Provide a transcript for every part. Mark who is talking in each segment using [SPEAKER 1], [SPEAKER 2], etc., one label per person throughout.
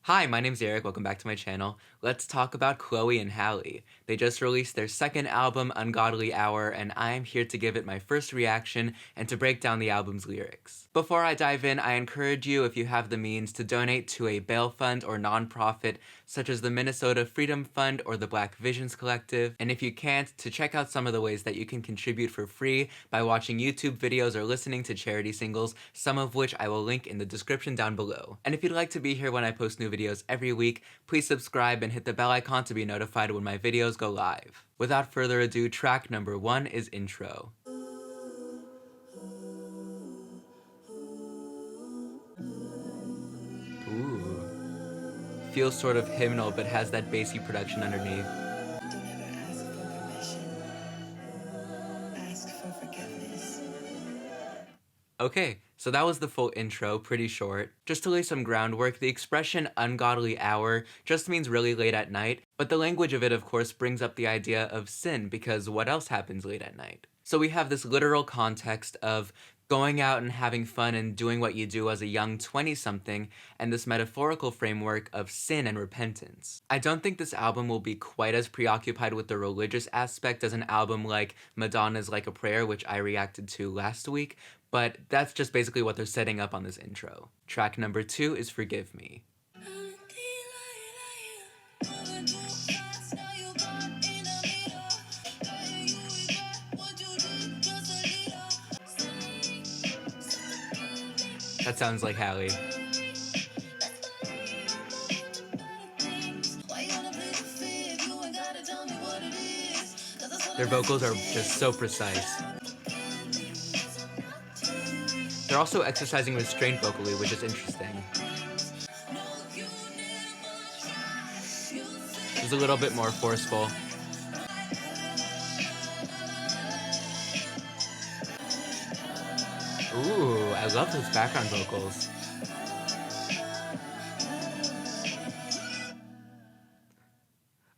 [SPEAKER 1] Hi, my name's Eric, welcome back to my channel. Let's talk about Chloe and Halle. They just released their second album, Ungodly Hour, and I'm here to give it my first reaction and to break down the album's lyrics. Before I dive in, I encourage you, if you have the means, to donate to a bail fund or nonprofit such as the Minnesota Freedom Fund or the Black Visions Collective, and if you can't, to check out some of the ways that you can contribute for free by watching YouTube videos or listening to charity singles, some of which I will link in the description down below. And if you'd like to be here when I post new videos every week, please subscribe and hit the bell icon to be notified when my videos go live. Without further ado, track number 1 is Intro. Ooh. Feels sort of hymnal but has that bassy production underneath.
[SPEAKER 2] Don't ever ask for permission. Ask for forgiveness.
[SPEAKER 1] Okay, so that was the full intro, pretty short. Just to lay some groundwork, the expression ungodly hour just means really late at night, but the language of it of course brings up the idea of sin, because what else happens late at night? So we have this literal context of going out and having fun and doing what you do as a young 20-something, and this metaphorical framework of sin and repentance. I don't think this album will be quite as preoccupied with the religious aspect as an album like Madonna's Like a Prayer, which I reacted to last week, but that's just basically what they're setting up on this intro. Track number 2 is Forgive Me. That sounds like Halle. Their vocals are just so precise. They're also exercising restraint vocally, which is interesting. It's a little bit more forceful. Ooh, I love those background vocals.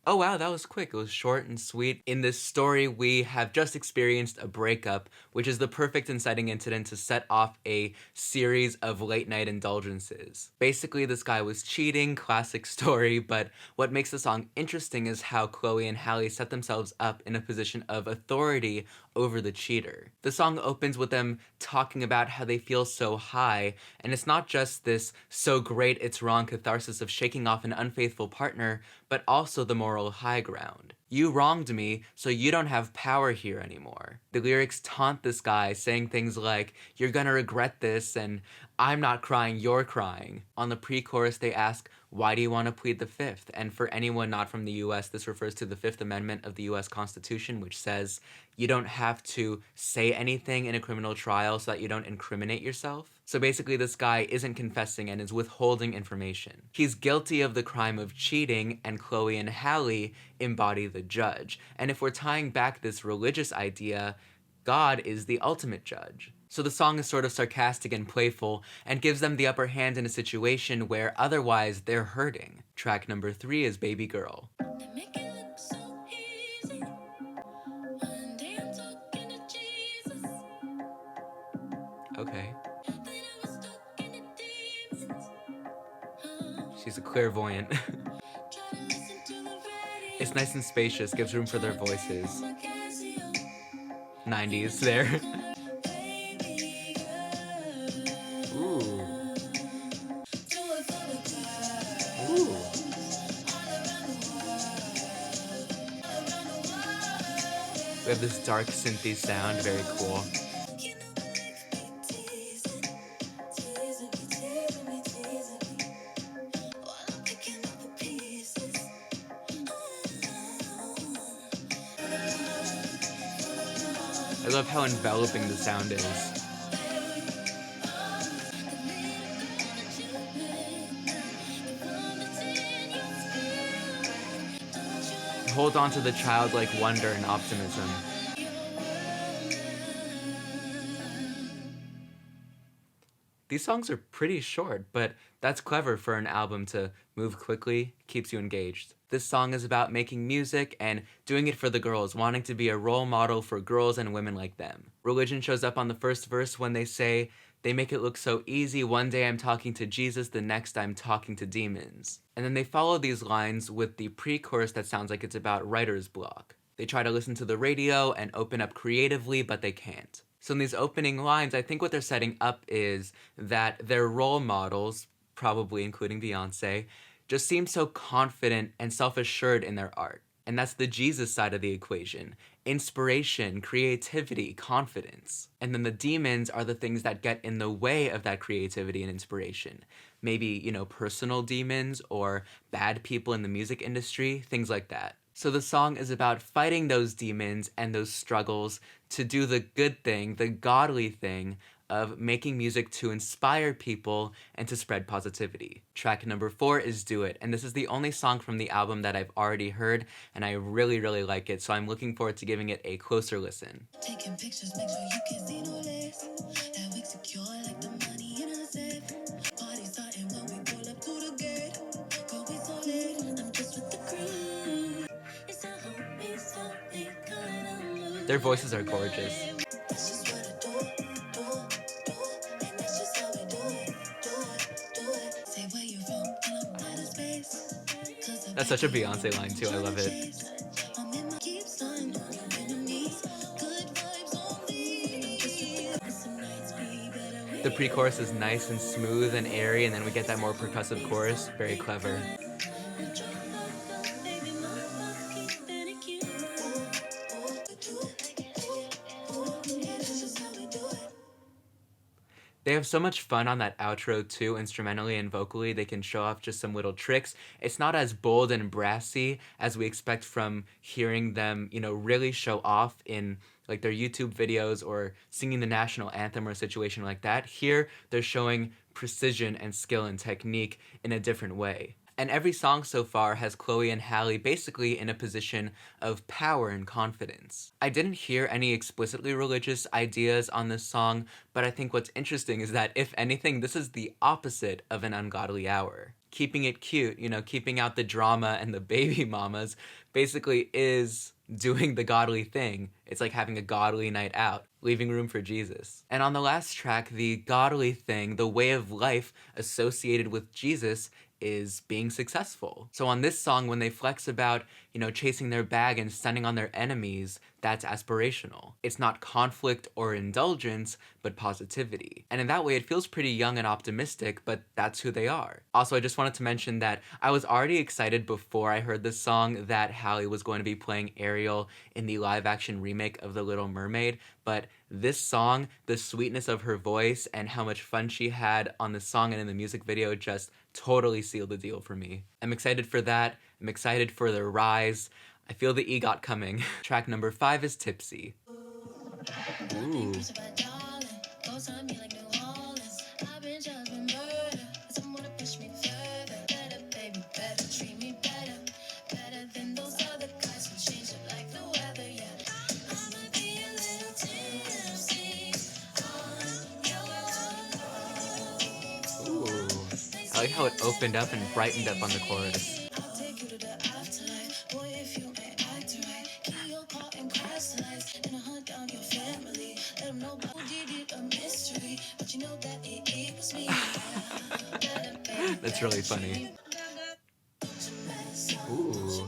[SPEAKER 1] Oh wow, that was quick. It was short and sweet. In this story, we have just experienced a breakup, which is the perfect inciting incident to set off a series of late-night indulgences. Basically, this guy was cheating, classic story, but what makes the song interesting is how Chloe and Halle set themselves up in a position of authority over the cheater. The song opens with them talking about how they feel so high, and it's not just this so great it's wrong catharsis of shaking off an unfaithful partner, but also the moral high ground. You wronged me, so you don't have power here anymore. The lyrics taunt this guy, saying things like, "You're gonna regret this," and "I'm not crying, you're crying." On the pre-chorus, they ask, "Why do you want to plead the Fifth?" And for anyone not from the US, this refers to the Fifth Amendment of the US Constitution, which says you don't have to say anything in a criminal trial so that you don't incriminate yourself. So basically, this guy isn't confessing and is withholding information. He's guilty of the crime of cheating, and Chloe and Halle embody the judge. And if we're tying back this religious idea, God is the ultimate judge. So the song is sort of sarcastic and playful, and gives them the upper hand in a situation where otherwise they're hurting. Track number 3 is Baby Girl. Okay. She's a clairvoyant. It's nice and spacious, gives room for their voices. 90s there. Ooh. Ooh. We have this dark synthy sound, very cool. I love how enveloping the sound is. Hold on to the childlike wonder and optimism. These songs are pretty short, but that's clever for an album to move quickly, keeps you engaged. This song is about making music and doing it for the girls, wanting to be a role model for girls and women like them. Religion shows up on the first verse when they say, They make it look so easy. One day I'm talking to Jesus, the next I'm talking to demons. And then they follow these lines with the pre-chorus that sounds like it's about writer's block. They try to listen to the radio and open up creatively, but they can't. So in these opening lines, I think what they're setting up is that their role models, probably including Beyonce, just seem so confident and self-assured in their art. And that's the Jesus side of the equation. Inspiration, creativity, confidence. And then the demons are the things that get in the way of that creativity and inspiration. Maybe, personal demons or bad people in the music industry, things like that. So the song is about fighting those demons and those struggles to do the good thing, the godly thing, of making music to inspire people and to spread positivity. Track number 4 is Do It, and this is the only song from the album that I've already heard, and I really, really like it, so I'm looking forward to giving it a closer listen.
[SPEAKER 2] Taking pictures, make sure you can see no less. That wig secure like the money in a safe. Party starting when we pull up to the gate. Girl, we so lit, I'm just with the crew. It's a homie, something kind of mood.
[SPEAKER 1] Their voices are gorgeous.
[SPEAKER 2] That's just what I do, and that's just how we do it. Say where you from, and I'm out of space.
[SPEAKER 1] That's such a Beyonce line too, I love it. The pre-chorus is nice and smooth and airy, and then we get that more percussive chorus. Very clever. They have so much fun on that outro too, instrumentally and vocally. They can show off just some little tricks. It's not as bold and brassy as we expect from hearing them, really show off in like their YouTube videos or singing the national anthem or a situation like that. Here, they're showing precision and skill and technique in a different way. And every song so far has Chloe and Halle basically in a position of power and confidence. I didn't hear any explicitly religious ideas on this song, but I think what's interesting is that, if anything, this is the opposite of an Ungodly Hour. Keeping it cute, keeping out the drama and the baby mamas, basically is doing the godly thing. It's like having a godly night out, leaving room for Jesus. And on the last track, the godly thing, the way of life associated with Jesus, is being successful. So on this song, when they flex about, chasing their bag and stunning on their enemies, that's aspirational. It's not conflict or indulgence, but positivity. And in that way, it feels pretty young and optimistic, but that's who they are. Also, I just wanted to mention that I was already excited before I heard this song that Halle was going to be playing Ariel in the live-action remake of The Little Mermaid, but this song, the sweetness of her voice and how much fun she had on the song and in the music video just totally sealed the deal for me. I'm excited for that. I'm excited for their rise. I feel the EGOT coming. Track number 5 is Tipsy. Ooh. I like how it opened up and brightened up on the chorus. That's really funny. Ooh.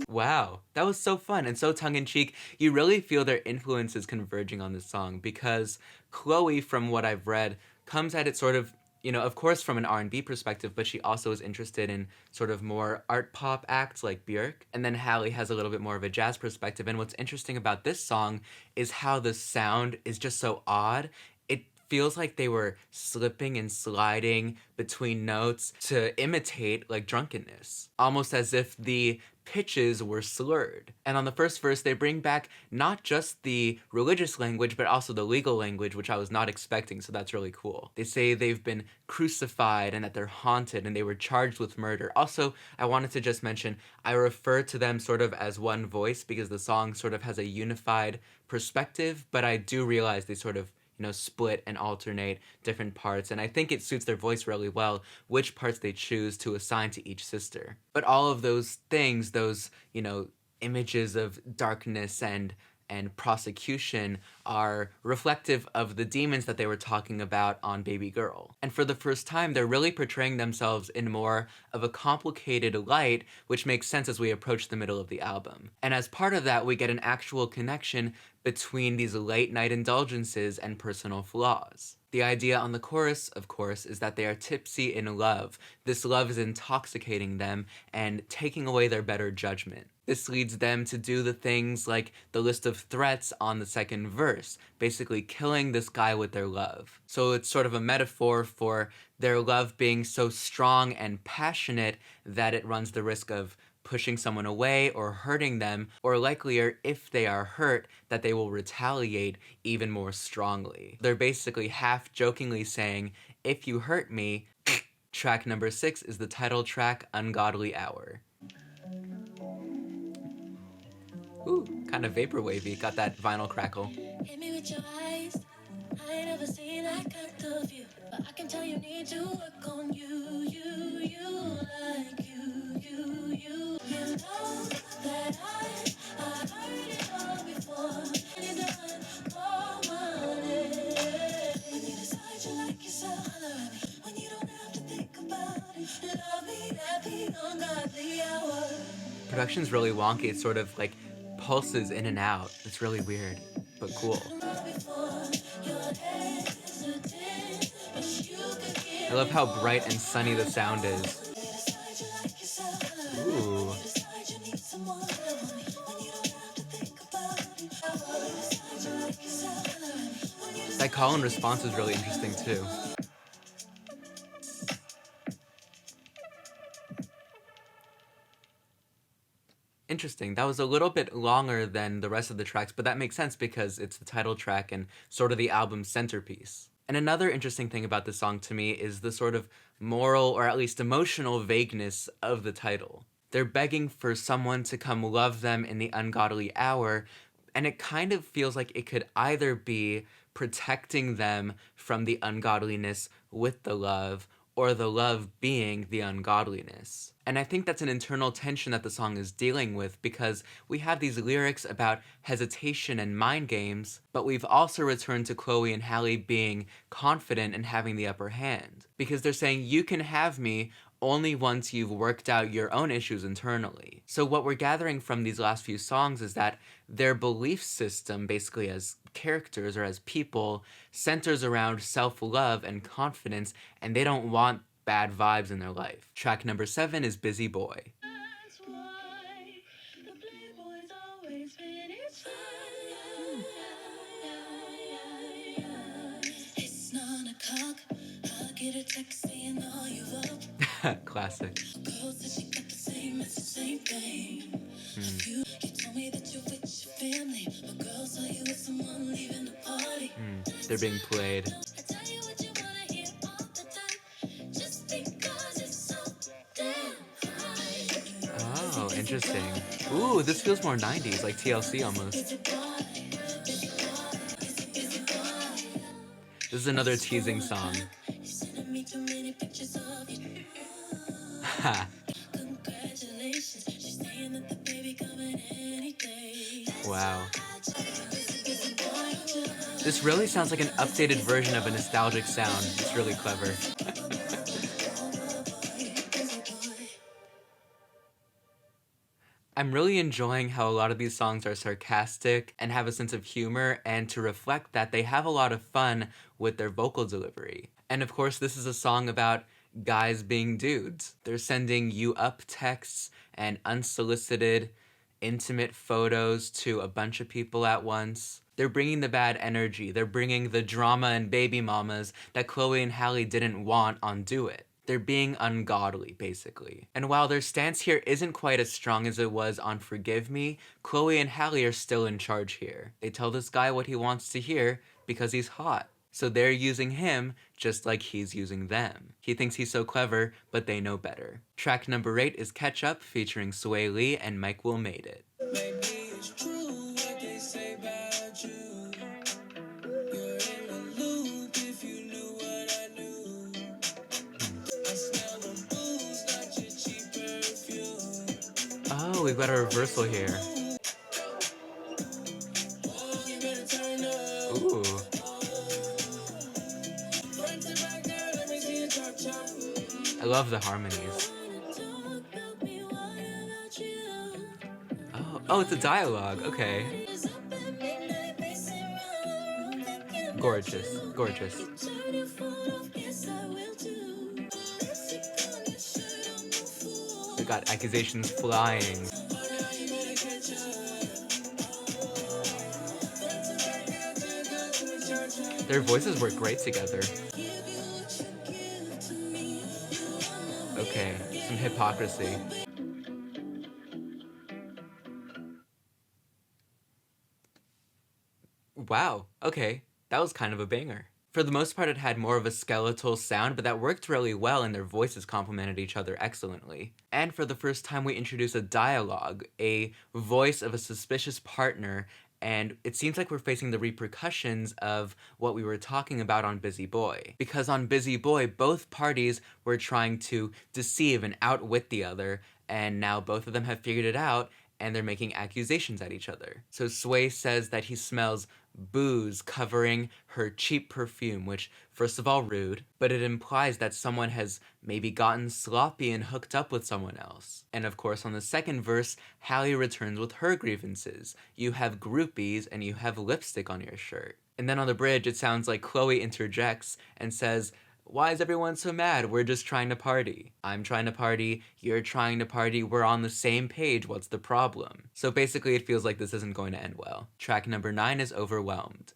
[SPEAKER 1] Wow, that was so fun and so tongue-in-cheek. You really feel their influences converging on this song, because Chloe, from what I've read, comes at it sort of, of course from an R&B perspective, but she also is interested in sort of more art pop acts like Björk. And then Halle has a little bit more of a jazz perspective. And what's interesting about this song is how the sound is just so odd. It feels like they were slipping and sliding between notes to imitate like drunkenness, almost as if the pitches were slurred. And on the first verse, they bring back not just the religious language, but also the legal language, which I was not expecting, so that's really cool. They say they've been crucified and that they're haunted and they were charged with murder. Also, I wanted to just mention, I refer to them sort of as one voice because the song sort of has a unified perspective, but I do realize they sort of, split and alternate different parts, and I think it suits their voice really well which parts they choose to assign to each sister. But all of those things, those, images of darkness and prosecution are reflective of the demons that they were talking about on Baby Girl. And for the first time, they're really portraying themselves in more of a complicated light, which makes sense as we approach the middle of the album. And as part of that, we get an actual connection between these late night indulgences and personal flaws. The idea on the chorus, of course, is that they are tipsy in love. This love is intoxicating them and taking away their better judgment. This leads them to do the things like the list of threats on the second verse, basically killing this guy with their love. So it's sort of a metaphor for their love being so strong and passionate that it runs the risk of pushing someone away or hurting them, or likelier, if they are hurt, that they will retaliate even more strongly. They're basically half-jokingly saying, if you hurt me, track number 6 is the title track, Ungodly Hour. Ooh, kind of vaporwavy, got that vinyl crackle.
[SPEAKER 2] Hit me with your eyes. I ain't never seen that kind of you, but I can tell you need to work on you, like you. You know that I heard it all before. And you're done for money. When you decide you like yourself, holler at me. When you don't have to think about it, love me at the ungodly hour.
[SPEAKER 1] Production's really wonky. It sort of like pulses in and out. It's really weird, but cool. I love how bright and sunny the sound is. Ooh. That call and response is really interesting too. Interesting. That was a little bit longer than the rest of the tracks, but that makes sense because it's the title track and sort of the album's centerpiece. And another interesting thing about this song to me is the sort of moral or at least emotional vagueness of the title. They're begging for someone to come love them in the ungodly hour, and it kind of feels like it could either be protecting them from the ungodliness with the love, or the love being the ungodliness. And I think that's an internal tension that the song is dealing with, because we have these lyrics about hesitation and mind games, but we've also returned to Chloe and Halle being confident and having the upper hand. Because they're saying, you can have me only once you've worked out your own issues internally. So what we're gathering from these last few songs is that their belief system, basically as characters or as people, centers around self-love and confidence, and they don't want bad vibes in their life. Track number 7 is Busy Boy.
[SPEAKER 2] That's why the playboys always finish fine. It's 9 o'clock. I'll get a text saying, are you up?
[SPEAKER 1] Classic.
[SPEAKER 2] Girl said she got the same message, same thing. You told me that you're with your family, but girl saw you with someone leaving the party.
[SPEAKER 1] They're being played.
[SPEAKER 2] I tell you what you wanna hear all the time, just because it's so damn fine.
[SPEAKER 1] Oh, interesting. Ooh, this feels more 90s, like TLC almost. This is another teasing song. Ha.
[SPEAKER 2] Congratulations, she's saying that the baby coming any day.
[SPEAKER 1] Wow. This really sounds like an updated version of a nostalgic sound. It's really clever. I'm really enjoying how a lot of these songs are sarcastic and have a sense of humor, and to reflect that, they have a lot of fun with their vocal delivery. And of course, this is a song about guys being dudes. They're sending you up texts and unsolicited, intimate photos to a bunch of people at once. They're bringing the bad energy. They're bringing the drama and baby mamas that Chloe and Halle didn't want on Do It. They're being ungodly, basically. And while their stance here isn't quite as strong as it was on Forgive Me, Chloe and Halle are still in charge here. They tell this guy what he wants to hear because he's hot. So they're using him just like he's using them. He thinks he's so clever, but they know better. Track number 8 is Catch Up featuring Swae Lee and Mike Will Made It.
[SPEAKER 2] Maybe it's true what they say about you. You're in
[SPEAKER 1] Oh, we've got a reversal here. Ooh. I love the harmonies. Oh, it's a dialogue. Okay. Gorgeous, gorgeous. We got accusations flying. Their voices work great together. Okay, some hypocrisy. Wow, okay, that was kind of a banger. For the most part, it had more of a skeletal sound, but that worked really well and their voices complemented each other excellently. And for the first time, we introduce a dialogue, a voice of a suspicious partner, and it seems like we're facing the repercussions of what we were talking about on Busy Boy. Because on Busy Boy, both parties were trying to deceive and outwit the other, and now both of them have figured it out, and they're making accusations at each other. So Swae says that he smells booze covering her cheap perfume, which, first of all, rude, but it implies that someone has maybe gotten sloppy and hooked up with someone else. And of course, on the second verse, Halle returns with her grievances. You have groupies and you have lipstick on your shirt. And then on the bridge, it sounds like Chloe interjects and says, why is everyone so mad? We're just trying to party. I'm trying to party, you're trying to party, we're on the same page, what's the problem? So basically it feels like this isn't going to end well. Track number 9 is Overwhelmed.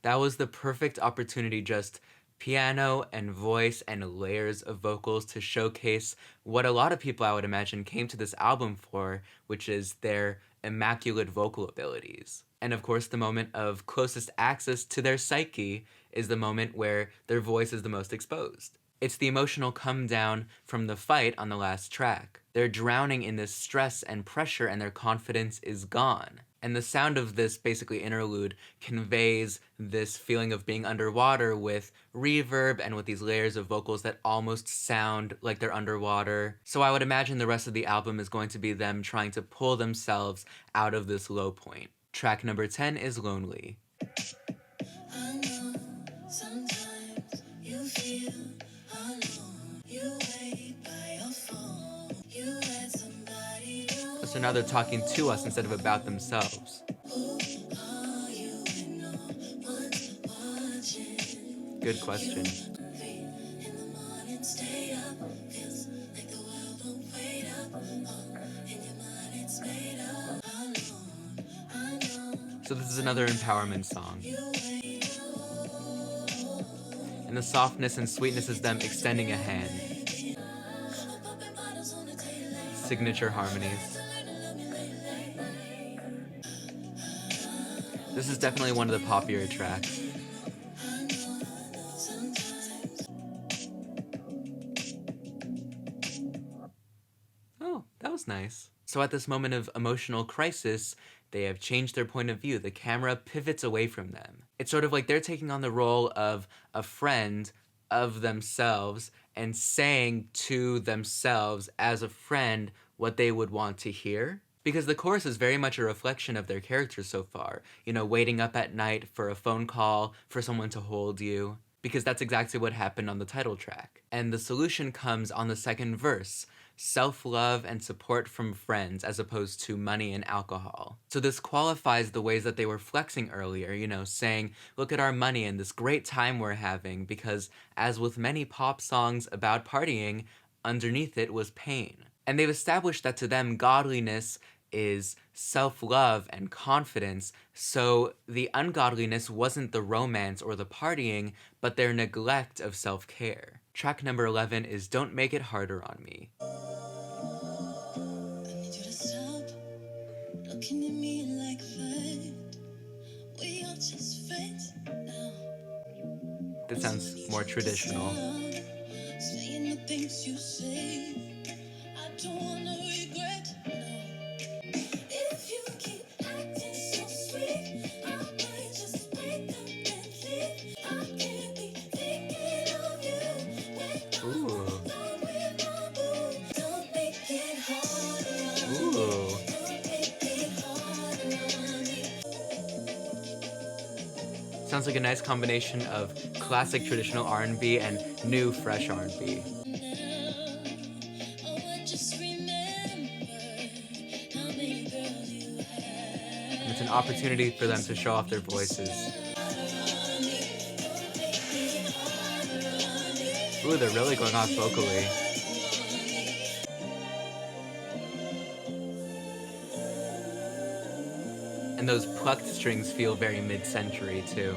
[SPEAKER 1] That was the perfect opportunity, just piano and voice and layers of vocals to showcase what a lot of people, I would imagine, came to this album for, which is their immaculate vocal abilities. And of course, the moment of closest access to their psyche is the moment where their voice is the most exposed. It's the emotional come down from the fight on the last track. They're drowning in this stress and pressure and their confidence is gone. And the sound of this basically interlude conveys this feeling of being underwater with reverb and with these layers of vocals that almost sound like they're underwater. So I would imagine the rest of the album is going to be them trying to pull themselves out of this low point. Track number 10 is Lonely.
[SPEAKER 2] I know sometimes you feel alone. You wait by your phone. You let somebody know.
[SPEAKER 1] So now they're talking to us instead of about themselves. Good question. So this is another empowerment song. And the softness and sweetness is them extending a hand. Signature harmonies. This is definitely one of the poppier tracks. Oh, that was nice. So at this moment of emotional crisis, they have changed their point of view. The camera pivots away from them. It's sort of like they're taking on the role of a friend of themselves and saying to themselves as a friend what they would want to hear. Because the chorus is very much a reflection of their characters so far. You know, waiting up at night for a phone call, for someone to hold you. Because that's exactly what happened on the title track. And the solution comes on the second verse. Self-love and support from friends as opposed to money and alcohol. So this qualifies the ways that they were flexing earlier, you know, saying, look at our money and this great time we're having, because as with many pop songs about partying, underneath it was pain. And they've established that to them, godliness is self-love and confidence, so the ungodliness wasn't the romance or the partying, but their neglect of self-care. Track number 11 is Don't Make It Harder on Me.
[SPEAKER 2] I need you to stop looking at me like that.
[SPEAKER 1] This sounds more traditional.
[SPEAKER 2] Saying the things you say, I don't wanna regret. No. If you keep acting so sweet, I might just wake up and leave. I can't be thinking of you when I'm
[SPEAKER 1] Ooh.
[SPEAKER 2] alone with my boo. Don't make it harder on me.
[SPEAKER 1] Ooh.
[SPEAKER 2] Don't make it harder on me.
[SPEAKER 1] Sounds like a nice combination of classic traditional R&B and new fresh R&B.
[SPEAKER 2] Oh, I just remember how many girls you had.
[SPEAKER 1] And it's an opportunity for them to show off their voices. Ooh, they're really going off vocally. And those plucked strings feel very mid-century too.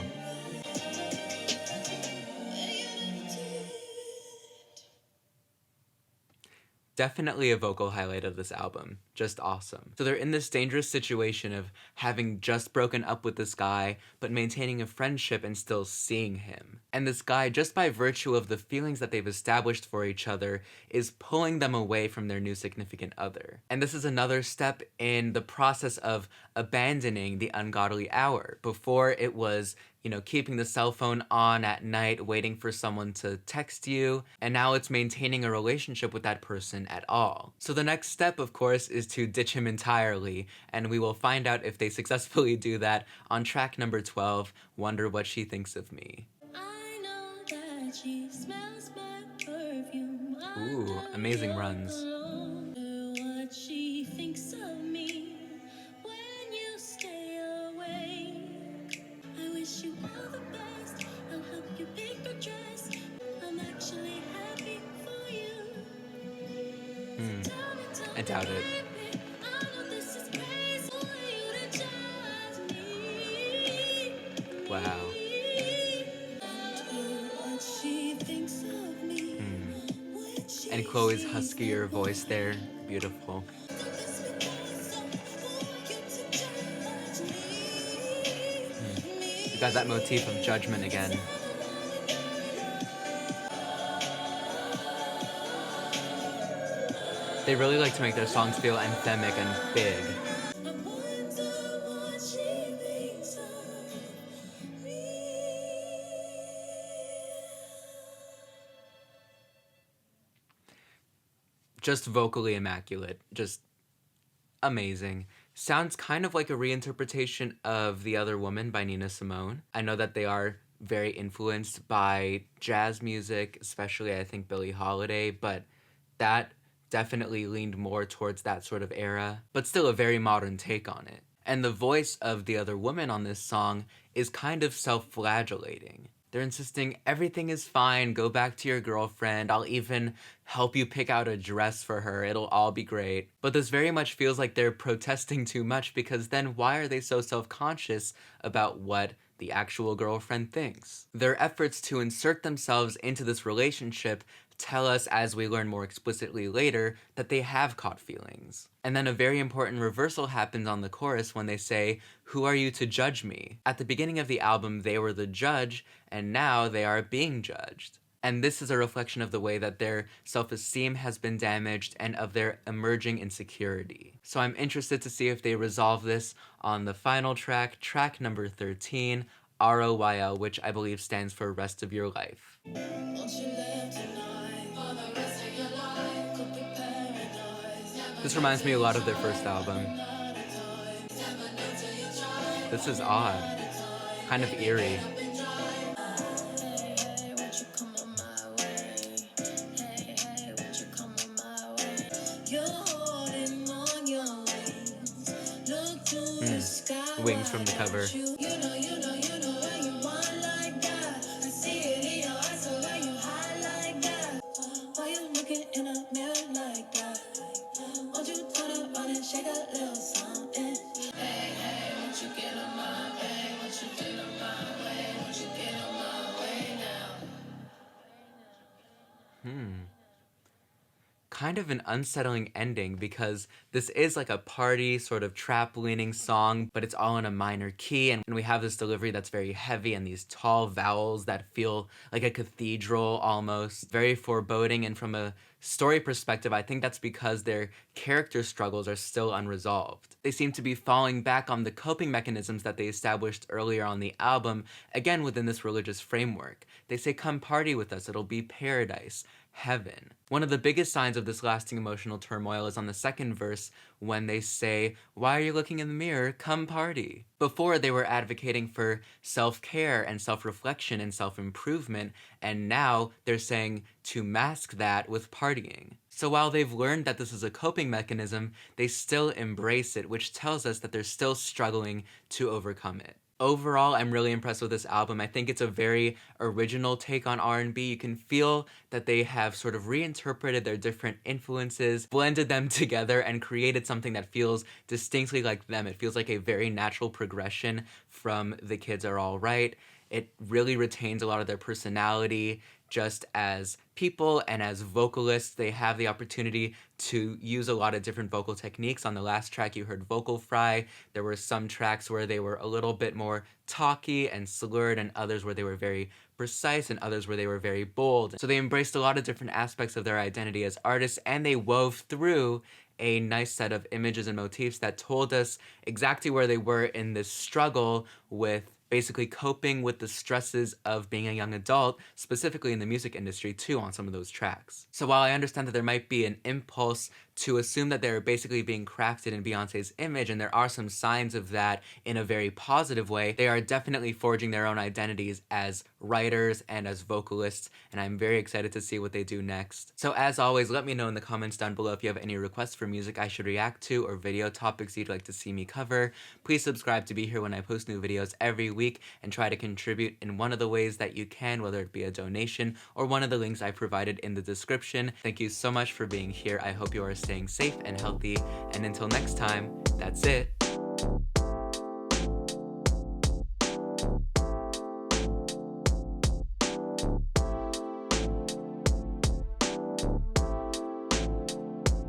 [SPEAKER 1] Definitely a vocal highlight of this album. Just awesome. So they're in this dangerous situation of having just broken up with this guy, but maintaining a friendship and still seeing him. And this guy, just by virtue of the feelings that they've established for each other, is pulling them away from their new significant other. And this is another step in the process of abandoning the ungodly hour. Before it was, keeping the cell phone on at night, waiting for someone to text you, and now it's maintaining a relationship with that person at all. So the next step, of course, is to ditch him entirely, and we will find out if they successfully do that on track number 12, Wonder What She Thinks of Me.
[SPEAKER 2] I know that she smells my perfume.
[SPEAKER 1] Ooh, amazing runs.
[SPEAKER 2] What she thinks of me when you stay away. I wish you all the best. I'll help you pick a dress. I'm actually happy for you.
[SPEAKER 1] I doubt it.
[SPEAKER 2] I know this is crazy for you to judge me.
[SPEAKER 1] Wow.
[SPEAKER 2] What she thinks of me when she
[SPEAKER 1] And Chloe's huskier voice there, beautiful. You got that motif of judgment again. They really like to make their songs feel anthemic and big.
[SPEAKER 2] I wonder what she thinks of me.
[SPEAKER 1] Just vocally immaculate. Just amazing. Sounds kind of like a reinterpretation of The Other Woman by Nina Simone. I know that they are very influenced by jazz music, especially I think Billie Holiday, but that definitely leaned more towards that sort of era, but still a very modern take on it. And the voice of The Other Woman on this song is kind of self-flagellating. They're insisting everything is fine, go back to your girlfriend, I'll even help you pick out a dress for her, it'll all be great. But this very much feels like they're protesting too much, because then why are they so self-conscious about what the actual girlfriend thinks? Their efforts to insert themselves into this relationship tell us, as we learn more explicitly later, that they have caught feelings. And then a very important reversal happens on the chorus when they say, "Who are you to judge me?" At the beginning of the album, they were the judge, and now they are being judged. And this is a reflection of the way that their self-esteem has been damaged and of their emerging insecurity. So I'm interested to see if they resolve this on the final track, track number 13, ROYL, which I believe stands for Rest of Your Life. This reminds me a lot of their first album. This is odd. Kind of eerie. Wings from the cover. kind of an unsettling ending because this is like a party sort of trap leaning song, but it's all in a minor key, and we have this delivery that's very heavy and these tall vowels that feel like a cathedral almost, very foreboding. And from a story perspective, I think that's because their character struggles are still unresolved. They seem to be falling back on the coping mechanisms that they established earlier on the album, again within this religious framework. They say, "Come party with us, it'll be paradise, heaven." One of the biggest signs of this lasting emotional turmoil is on the second verse when they say, "Why are you looking in the mirror? Come party." Before, they were advocating for self-care and self-reflection and self-improvement, and now they're saying to mask that with partying. So while they've learned that this is a coping mechanism, they still embrace it, which tells us that they're still struggling to overcome it. Overall, I'm really impressed with this album. I think it's a very original take on R&B. You can feel that they have sort of reinterpreted their different influences, blended them together, and created something that feels distinctly like them. It feels like a very natural progression from The Kids Are All Right. It really retains a lot of their personality just as people and as vocalists. They have the opportunity to use a lot of different vocal techniques. On the last track, you heard vocal fry. There were some tracks where they were a little bit more talky and slurred, and others where they were very precise, and others where they were very bold. So they embraced a lot of different aspects of their identity as artists, and they wove through a nice set of images and motifs that told us exactly where they were in this struggle with basically coping with the stresses of being a young adult, specifically in the music industry too, on some of those tracks. So while I understand that there might be an impulse to assume that they're basically being crafted in Beyonce's image, and there are some signs of that in a very positive way, they are definitely forging their own identities as writers and as vocalists, and I'm very excited to see what they do next. So as always, let me know in the comments down below if you have any requests for music I should react to or video topics you'd like to see me cover. Please subscribe to be here when I post new videos every week, and try to contribute in one of the ways that you can, whether it be a donation or one of the links I provided in the description. Thank you so much for being here. I hope you are staying safe and healthy, and until next time, that's it.